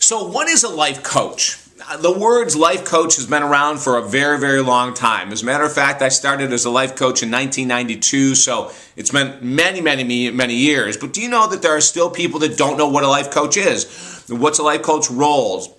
So what is a life coach? The words life coach has been around for a very, very long time. As a matter of fact, I started as a life coach in 1992, so it's been many years. But do you know that there are still people that don't know what a life coach is? What's a life coach role?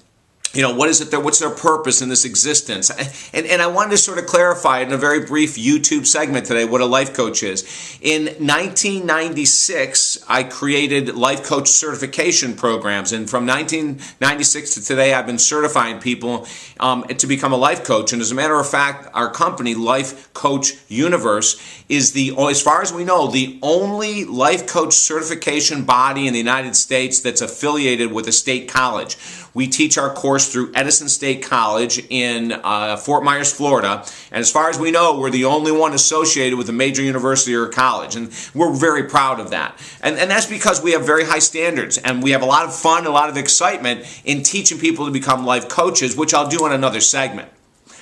You know, what is it there? What's their purpose in this existence? And I wanted to sort of clarify in a very brief YouTube segment today what a life coach is. In 1996, I created life coach certification programs. And from 1996 to today, I've been certifying people to become a life coach. And as a matter of fact, our company, Life Coach Universe, is as far as we know, the only life coach certification body in the United States that's affiliated with a state college. We teach our course through Edison State College in Fort Myers, Florida. And as far as we know, we're the only one associated with a major university or college. And we're very proud of that. And that's because we have very high standards. And we have a lot of fun, a lot of excitement in teaching people to become life coaches, which I'll do in another segment.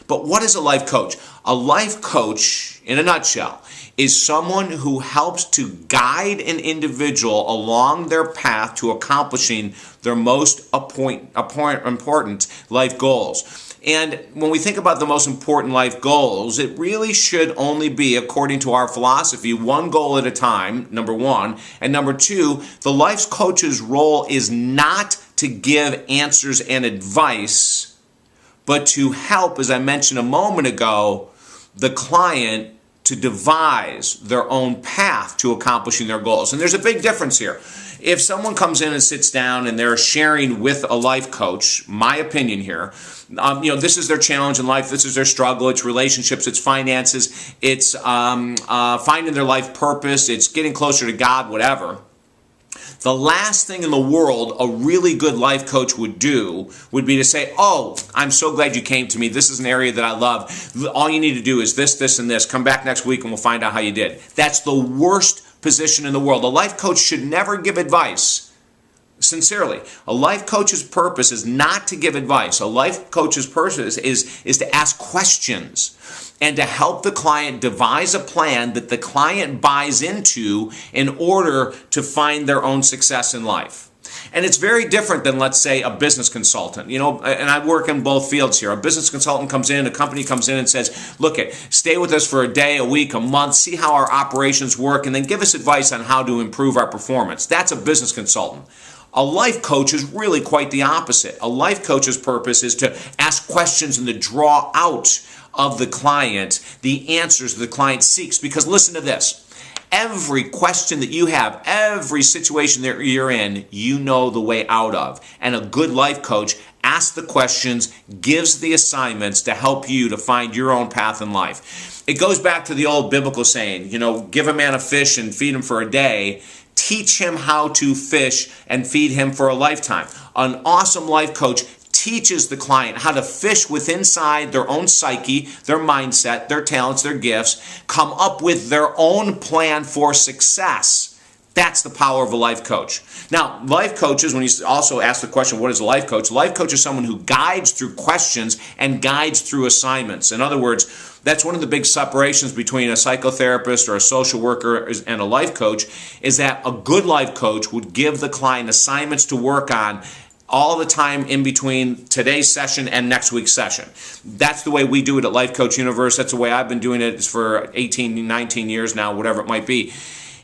But what is a life coach? A life coach, in a nutshell, is someone who helps to guide an individual along their path to accomplishing their most important life goals. And when we think about the most important life goals, it really should only be, according to our philosophy, one goal at a time, number one. And number two, the life coach's role is not to give answers and advice, but to help, as I mentioned a moment ago, the client to devise their own path to accomplishing their goals. And there's a big difference here. If someone comes in and sits down and they're sharing with a life coach, my opinion here, this is their challenge in life, this is their struggle, it's relationships, it's finances, it's finding their life purpose, it's getting closer to God, whatever. The last thing in the world a really good life coach would do would be to say, oh, I'm so glad you came to me. This is an area that I love. All you need to do is this, this, and this. Come back next week and we'll find out how you did. That's the worst position in the world. A life coach should never give advice. Sincerely, a life coach's purpose is not to give advice. A life coach's purpose is to ask questions and to help the client devise a plan that the client buys into in order to find their own success in life. And it's very different than, let's say, a business consultant. You know, and I work in both fields here. A business consultant comes in, a company comes in and says, look, stay with us for a day, a week, a month, see how our operations work, and then give us advice on how to improve our performance. That's a business consultant. A life coach is really quite the opposite. A life coach's purpose is to ask questions and to draw out of the client the answers the client seeks. Because listen to this. Every question that you have, every situation that you're in, you know the way out of. And a good life coach asks the questions, gives the assignments to help you to find your own path in life. It goes back to the old biblical saying, give a man a fish and feed him for a day. Teach him how to fish and feed him for a lifetime. An awesome life coach teaches the client how to fish within inside their own psyche, their mindset, their talents, their gifts, come up with their own plan for success. That's the power of a life coach. Now, life coaches, when you also ask the question, what is a life coach? A life coach is someone who guides through questions and guides through assignments. In other words, that's one of the big separations between a psychotherapist or a social worker and a life coach, is that a good life coach would give the client assignments to work on all the time in between today's session and next week's session. That's the way we do it at Life Coach Universe. That's the way I've been doing it for 18, 19 years now, whatever it might be.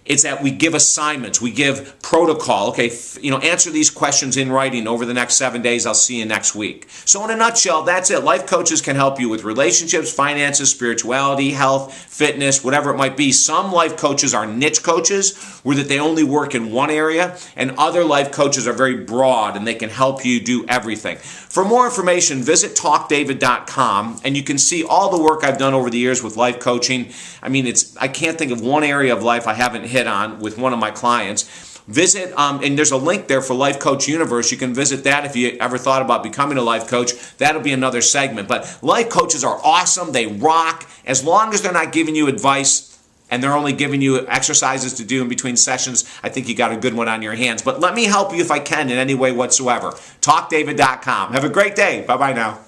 It's that we give assignments, we give protocol. Okay, answer these questions in writing over the next 7 days. I'll see you next week. So in a nutshell, that's it. Life coaches can help you with relationships, finances, spirituality, health, fitness, whatever it might be. Some life coaches are niche coaches, where that they only work in one area, and other life coaches are very broad and they can help you do everything. For more information, visit talkdavid.com, and you can see all the work I've done over the years with life coaching. I can't think of one area of life I haven't hit on with one of my clients. Visit, and there's a link there for Life Coach Universe. You can visit that if you ever thought about becoming a life coach. That'll be another segment. But life coaches are awesome. They rock. As long as they're not giving you advice and they're only giving you exercises to do in between sessions, I think you got a good one on your hands. But let me help you if I can in any way whatsoever. TalkDavid.com. Have a great day. Bye-bye now.